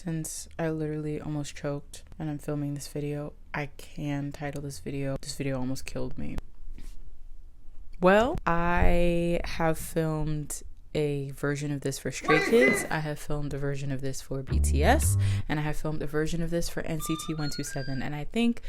Since I literally almost choked and I'm filming this video, I can title this video almost killed me. Well, I have filmed a version of this for Stray Kids, I have filmed a version of this for BTS, and I have filmed a version of this for NCT 127, and I think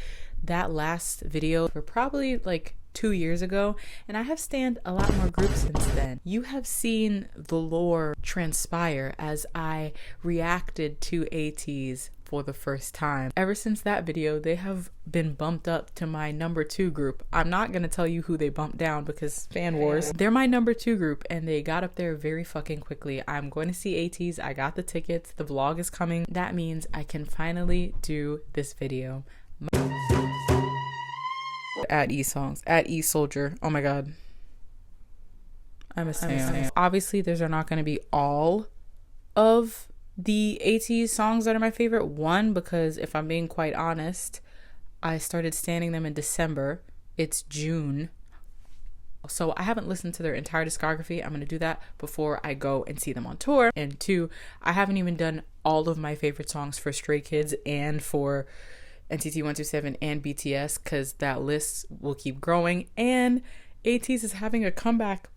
that last video were probably like 2 years ago, and I have stanned a lot more groups since then. You have seen the lore transpire as I reacted to ATEEZ for the first time. Ever since that video, they have been bumped up to my number 2 group. I'm not gonna tell you who they bumped down because fan wars. They're my number 2 group and they got up there very fucking quickly. I'm going to see ATEEZ. I got the tickets. The vlog is coming. That means I can finally do this video. ATEEZ songs. ATEEZ Soldier. Oh my god. I'm a fan. Obviously, those are not going to be all of the ATEEZ songs that are my favorite. One, because if I'm being quite honest, I started standing them in December. It's June. So I haven't listened to their entire discography. I'm going to do that before I go and see them on tour. And 2, I haven't even done all of my favorite songs for Stray Kids and for NCT 127 and BTS, because that list will keep growing. And ATEEZ is having a comeback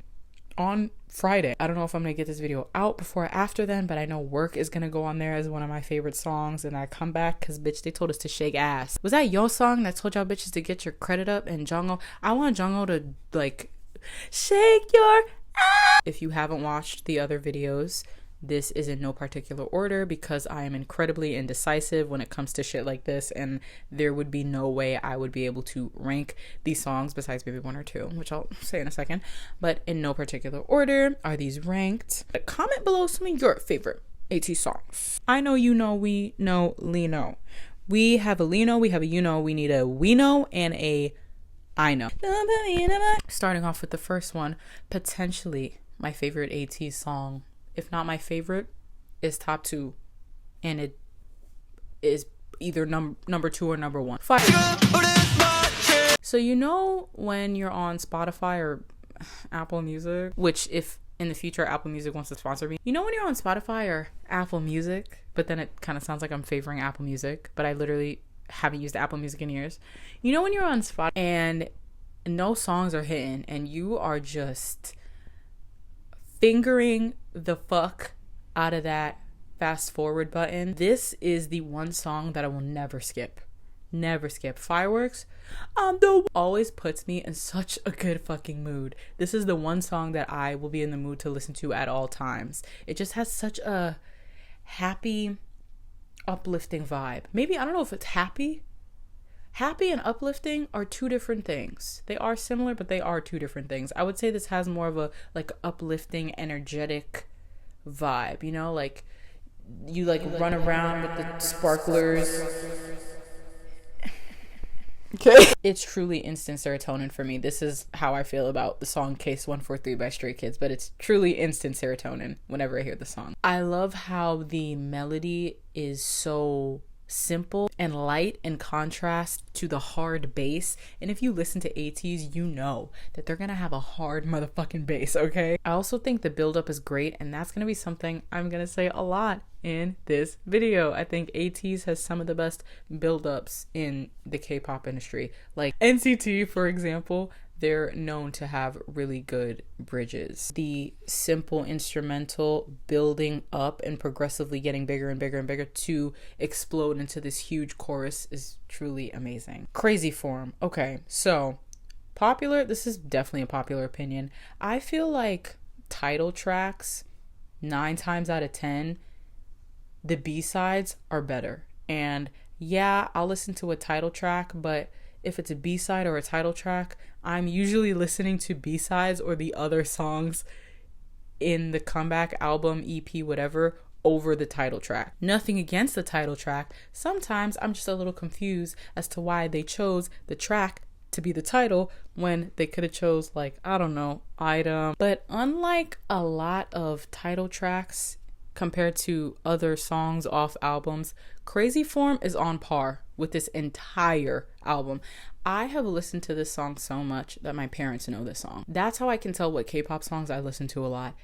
on Friday. I don't know if I'm gonna get this video out before or after then, but I know Work is gonna go on there as one of my favorite songs, and I come back because bitch, they told us to shake ass. Was that your song that told y'all bitches to get your credit up? And Jungho, I want Jungho to like shake your ass. If you haven't watched the other videos, this is in no particular order because I am incredibly indecisive when it comes to shit like this, and there would be no way I would be able to rank these songs besides maybe 1 or 2, which I'll say in a second. But in no particular order are these ranked. Comment below some of your favorite ATEEZ songs. I know, you know, we know, Lino. We have a Lino, we have a you know, we need a we know and a I know. Starting off with the first one, potentially my favorite ATEEZ song, if not my favorite, is top 2, and it is either number 2 or number 1. Fire. So you know when you're on Spotify or Apple Music, which if in the future Apple Music wants to sponsor me, you know when you're on Spotify or Apple Music, but then it kind of sounds like I'm favoring Apple Music, but I literally haven't used Apple Music in years. You know when you're on Spotify and no songs are hitting and you are just fingering the fuck out of that fast forward button. This is the one song that I will never skip. Never skip. Fireworks always puts me in such a good fucking mood. This is the one song that I will be in the mood to listen to at all times. It just has such a happy, uplifting vibe. Maybe, I don't know if it's happy. Happy and uplifting are 2 different things. They are similar, but they are 2 different things. I would say this has more of a like uplifting, energetic vibe, you know, like you like run around with the sparklers. Okay. It's truly instant serotonin for me. This is how I feel about the song Case 143 by Stray Kids, but it's truly instant serotonin whenever I hear the song. I love how the melody is so simple and light in contrast to the hard bass. And if you listen to ATEEZ, you know that they're gonna have a hard motherfucking bass, okay? I also think the build-up is great, and that's gonna be something I'm gonna say a lot in this video. I think ATEEZ has some of the best build-ups in the K-pop industry. Like NCT, for example, they're known to have really good bridges. The simple instrumental building up and progressively getting bigger and bigger and bigger to explode into this huge chorus is truly amazing. Crazy Form. Okay, so popular, this is definitely a popular opinion. I feel like title tracks, 9 times out of 10, the B-sides are better. And yeah, I'll listen to a title track, but if it's a B-side or a title track, I'm usually listening to B-sides or the other songs in the comeback album, EP, whatever, over the title track. Nothing against the title track. Sometimes I'm just a little confused as to why they chose the track to be the title when they could have chose, like, I don't know, Item. But unlike a lot of title tracks compared to other songs off albums, Crazy Form is on par with this entire album. I have listened to this song so much that my parents know this song. That's how I can tell what K-pop songs I listen to a lot.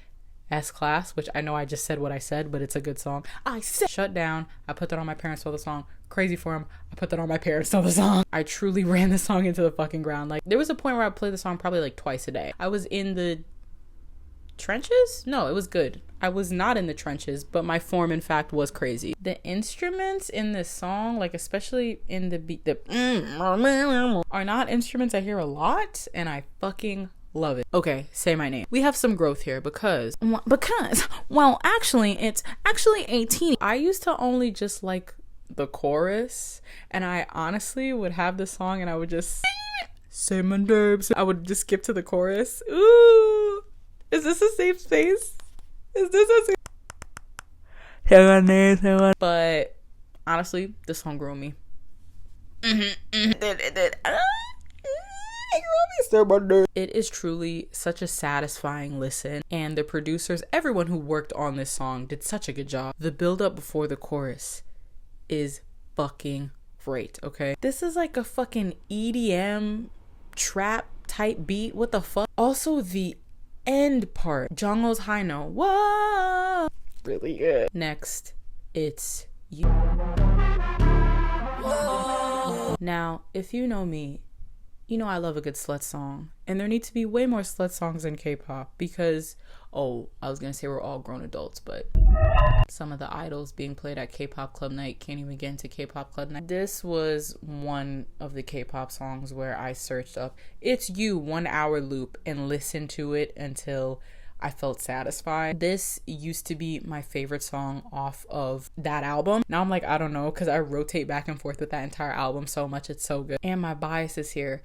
S-Class, which I know I just said what I said, but it's a good song. I said Shut Down. I put that on my parents know the song. Crazy for Him. I put that on my parents know the song. I truly ran the song into the fucking ground. Like, there was a point where I played the song probably like twice a day. I was in the trenches? No, it was good. I was not in the trenches, but my form in fact was crazy. The instruments in this song, like especially in the beat, are not instruments I hear a lot, and I fucking love it. Okay, say my name. We have some growth here because well, actually, it's actually 18. I used to only just like the chorus, and I honestly would have the song and I would just say my nerves. I would just skip to the chorus. Ooh, is this a safe space? Is this a safe? But honestly, this song grew on me. It is truly such a satisfying listen, and the producers, everyone who worked on this song did such a good job. The build up before the chorus is fucking great, okay? This is like a fucking EDM trap type beat. What the fuck? Also, the end part, Jungkook's high note, whoa, really good. Next, it's You. Whoa. Now, if you know me, you know I love a good slut song, and there need to be way more slut songs in K-pop because, oh, I was gonna say we're all grown adults, but some of the idols being played at K-pop club night can't even get into K-pop club night. This was one of the K-pop songs where I searched up It's You 1 hour loop and listened to it until I felt satisfied. This used to be my favorite song off of that album. Now I'm like, I don't know, because I rotate back and forth with that entire album so much. It's so good. And my biases here.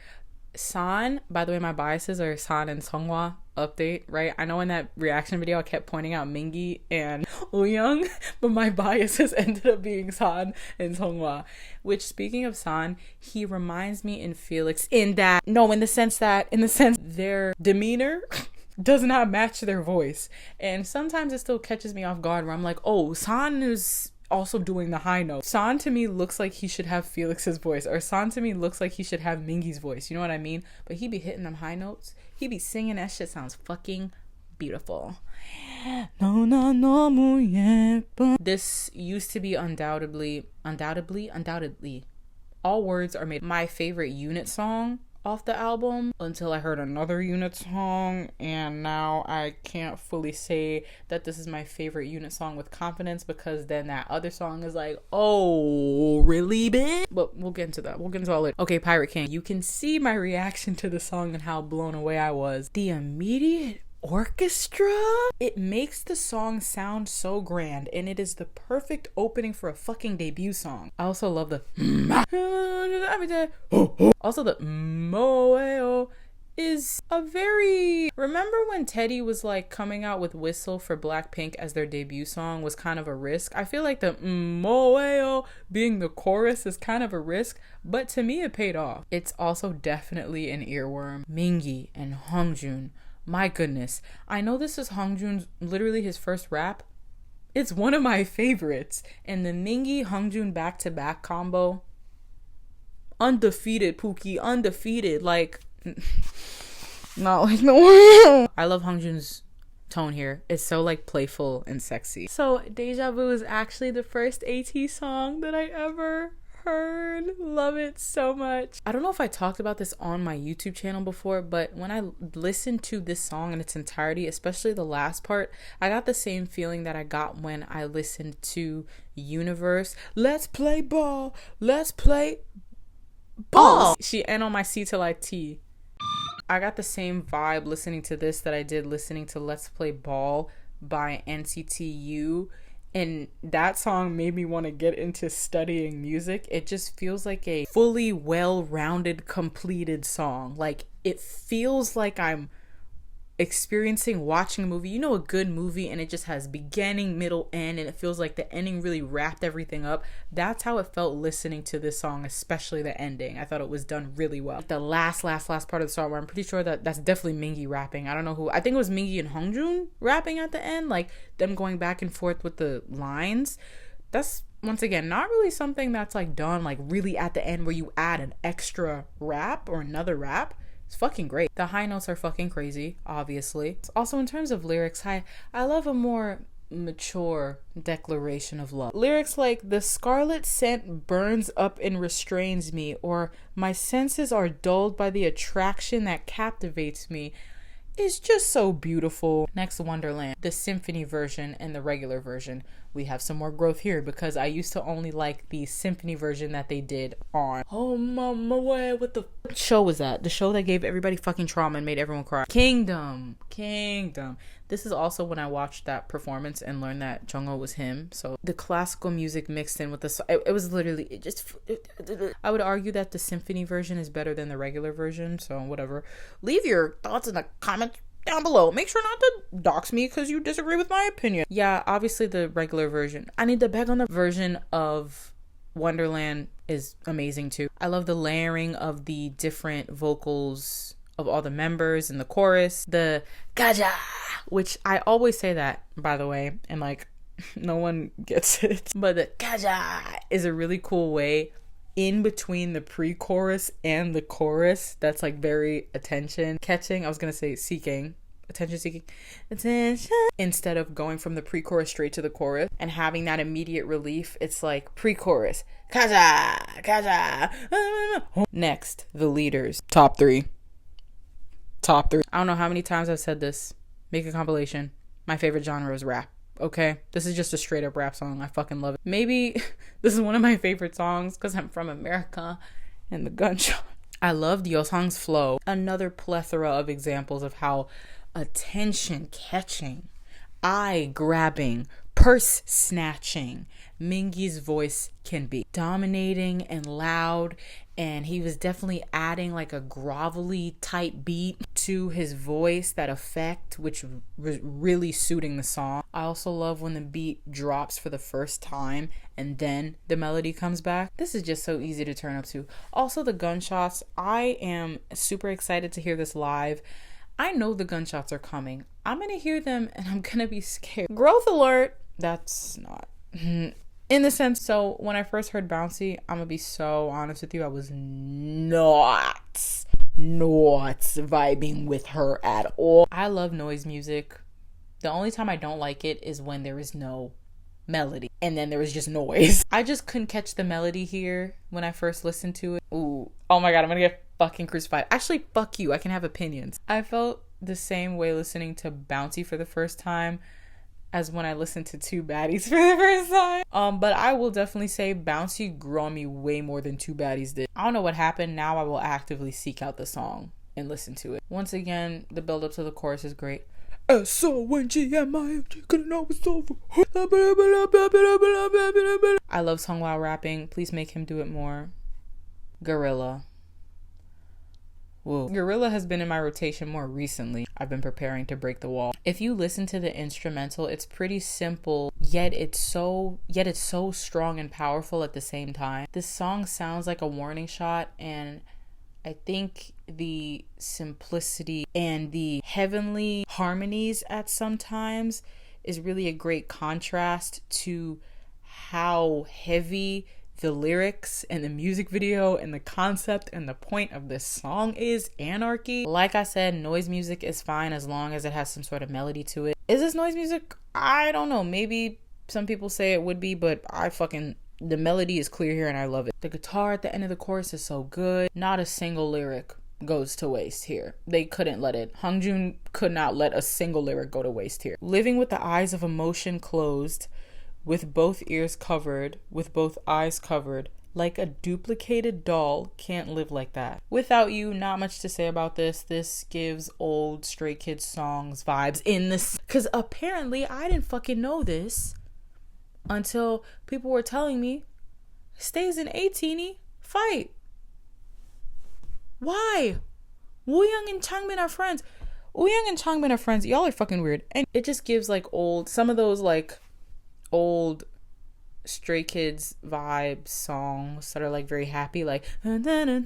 San, by the way, my biases are San and Seonghwa update, right? I know in that reaction video I kept pointing out Mingi and Wooyoung, but my biases ended up being San and Seonghwa. Which, speaking of San, he reminds me in Felix in the sense their demeanor does not match their voice, and sometimes it still catches me off guard where I'm like, oh, San is also doing the high note. San to me looks like he should have Felix's voice, or San to me looks like he should have Mingi's voice, you know what I mean? But he be hitting them high notes, he be singing, that shit sounds fucking beautiful. This used to be undoubtedly all words are made my favorite unit song off the album until I heard another unit song, and now I can't fully say that this is my favorite unit song with confidence because then that other song is like, oh, really, bitch? But we'll get into that. We'll get into all it. Okay, Pirate King. You can see my reaction to the song and how blown away I was. The immediate orchestra, it makes the song sound so grand, and it is the perfect opening for a fucking debut song. I also love the also the moeo is a very, remember when Teddy was like coming out with Whistle for Blackpink as their debut song was kind of a risk. I feel like the moeo being the chorus is kind of a risk, but to me it paid off. It's also definitely an earworm. Mingi and Hongjoong, my goodness. I know this is Hongjoong's literally his first rap. It's one of my favorites. And the Mingi Hongjoong back-to-back combo, undefeated, Pookie, undefeated. Like, not like no one. I love Hongjoong's tone here. It's so like playful and sexy. So Deja Vu is actually the first ATEEZ song that I ever heard. Love it so much. I don't know if I talked about this on my YouTube channel before, but when I listened to this song in its entirety, especially the last part, I got the same feeling that I got when I listened to Universe. Let's play ball. Let's play ball. She and on my C till I T. I got the same vibe listening to this that I did listening to Let's Play Ball by NCTU. And that song made me want to get into studying music. It just feels like a fully well-rounded, completed song. Like, it feels like I'm experiencing watching a movie. You know, a good movie and it just has beginning, middle, end, and it feels like the ending really wrapped everything up. That's how it felt listening to this song, especially the ending. I thought it was done really well. The last part of the song where I'm pretty sure that's definitely Mingi rapping. I don't know who. I think it was Mingi and Hongjoong rapping at the end, like them going back and forth with the lines. That's, once again, not really something that's like done like really at the end where you add an extra rap or another rap. It's fucking great. The high notes are fucking crazy, obviously. Also, in terms of lyrics, I love a more mature declaration of love. Lyrics like, the scarlet scent burns up and restrains me, or my senses are dulled by the attraction that captivates me, is just so beautiful. Next, Wonderland, the symphony version and the regular version. We have some more growth here because I used to only like the symphony version that they did on my way. What the show was that? The show that gave everybody fucking trauma and made everyone cry. Kingdom. This is also when I watched that performance and learned that Jungho was him. So the classical music mixed in with the it was literally I would argue that the symphony version is better than the regular version. So whatever. Leave your thoughts in the comments down below. Make sure not to dox me because you disagree with my opinion. Yeah, obviously the regular version. I need to beg on the version of Wonderland is amazing too. I love the layering of the different vocals of all the members in the chorus. The gaja, which I always say that, by the way, and like no one gets it. But the gaja is a really cool way in between the pre-chorus and the chorus that's like very attention catching. I was gonna say seeking, attention instead of going from the pre-chorus straight to the chorus and having that immediate relief. It's like pre-chorus, kaja. Next, the leaders. Top three. I don't know how many times I've said this. Make a compilation. My favorite genre is rap. Okay, this is just a straight up rap song. I fucking love it. Maybe this is one of my favorite songs because I'm from America and the gunshot. I love Yeosang's flow. Another plethora of examples of how attention catching, eye grabbing, purse snatching Mingi's voice can be. Dominating and loud, and he was definitely adding like a grovelly type beat to his voice, that effect, which was really suiting the song. I also love when the beat drops for the first time and then the melody comes back. This is just so easy to turn up to. Also the gunshots. I am super excited to hear this live. I know the gunshots are coming. I'm gonna hear them and I'm gonna be scared. Growth alert. That's not in the sense. So when I first heard Bouncy, I'm gonna be so honest with you, I was not vibing with her at all. I love noise music. The only time I don't like it is when there is no melody and then there is just noise. I just couldn't catch the melody here when I first listened to it. Ooh, oh my god, I'm gonna get fucking crucified. Actually, fuck you, I can have opinions. I felt the same way listening to Bouncy for the first time as when I listened to Two Baddies for the first time. But I will definitely say Bouncy grew on me way more than Two Baddies did. I don't know what happened. Now I will actively seek out the song and listen to it. Once again, the build up to the chorus is great. S-O-N-G-M-I-N-G, couldn't know it's over. I love Seonghwa rapping. Please make him do it more. Gorilla. Whoa. Gorilla has been in my rotation more recently. I've been preparing to break the wall. If you listen to the instrumental, it's pretty simple, yet it's so strong and powerful at the same time. This song sounds like a warning shot, and I think the simplicity and the heavenly harmonies at some times is really a great contrast to how heavy the lyrics and the music video and the concept and the point of this song is. Anarchy. Like I said, noise music is fine as long as it has some sort of melody to it. Is this noise music? I don't know. Maybe some people say it would be, but the melody is clear here and I love it. The guitar at the end of the chorus is so good. Not a single lyric goes to waste here. They couldn't let it. Hongjoong could not let a single lyric go to waste here. Living with the eyes of emotion closed, with both ears covered, with both eyes covered, like a duplicated doll, can't live like that. Without You, not much to say about this. This gives old Stray Kids songs vibes in this. Because apparently I didn't fucking know this until people were telling me, stays in ATEEZ, fight. Why? Wooyoung and Changbin are friends. Wooyoung and Changbin are friends. Y'all are fucking weird. And it just gives like some of those like old Stray Kids vibe songs that are like very happy, like Remember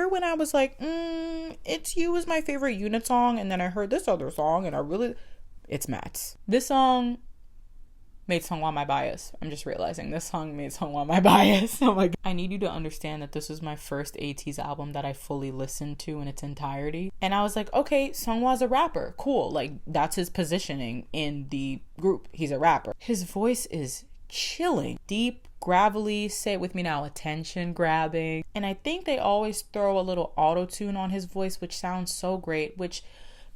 when I was like, It's You is my favorite unit song, and then I heard this other song and it's Matt's. This song made Seonghwa my bias. I'm just realizing this song made Seonghwa my bias. Oh my god. I need you to understand that this was my first ATEEZ album that I fully listened to in its entirety. And I was like, okay, Seonghwa's a rapper. Cool. Like, that's his positioning in the group. He's a rapper. His voice is chilling. Deep, gravelly, say it with me now, attention grabbing. And I think they always throw a little auto-tune on his voice, which sounds so great, which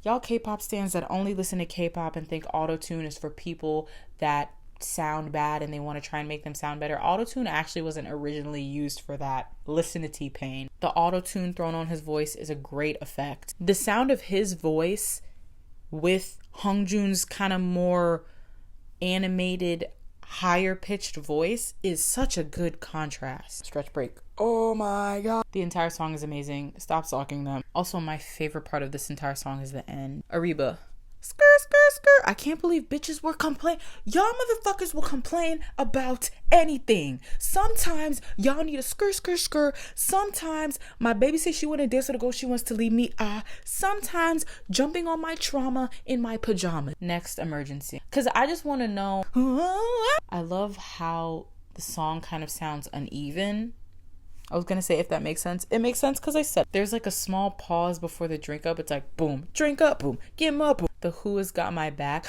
y'all K-pop stans that only listen to K-pop and think auto-tune is for people that sound bad and they want to try and make them sound better. Auto-tune actually wasn't originally used for that. Listen to T-Pain. The auto-tune thrown on his voice is a great effect. The sound of his voice with Hongjoon's kind of more animated, higher pitched voice is such a good contrast. Stretch break. Oh my god. The entire song is amazing. Stop stalking them. Also, my favorite part of this entire song is the end. Ariba. Skr, skr, skr. I can't believe bitches were complaining. Y'all motherfuckers will complain about anything. Sometimes y'all need a skr, skr, skr. Sometimes my baby says she wouldn't dance with a girl, she wants to leave me. Sometimes jumping on my trauma in my pajamas. Next emergency. Because I just want to know. I love how the song kind of sounds uneven. I was going to say, if that makes sense. It makes sense because I said there's like a small pause before the drink up. It's like, boom, drink up, boom, get him up, boom. The Who Has Got My Back.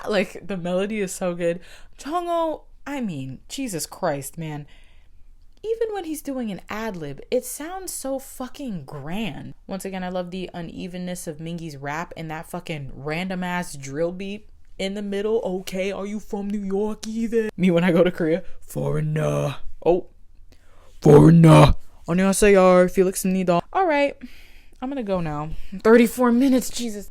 Like, the melody is so good. Jongho, I mean, Jesus Christ, man. Even when he's doing an ad-lib, it sounds so fucking grand. Once again, I love the unevenness of Mingi's rap and that fucking random-ass drill beat in the middle. Okay, are you from New York either? Me when I go to Korea. Foreigner. Oh. Foreigner. 안녕하세요. Felix입니다. All right. I'm gonna go now. 34 minutes. Jesus.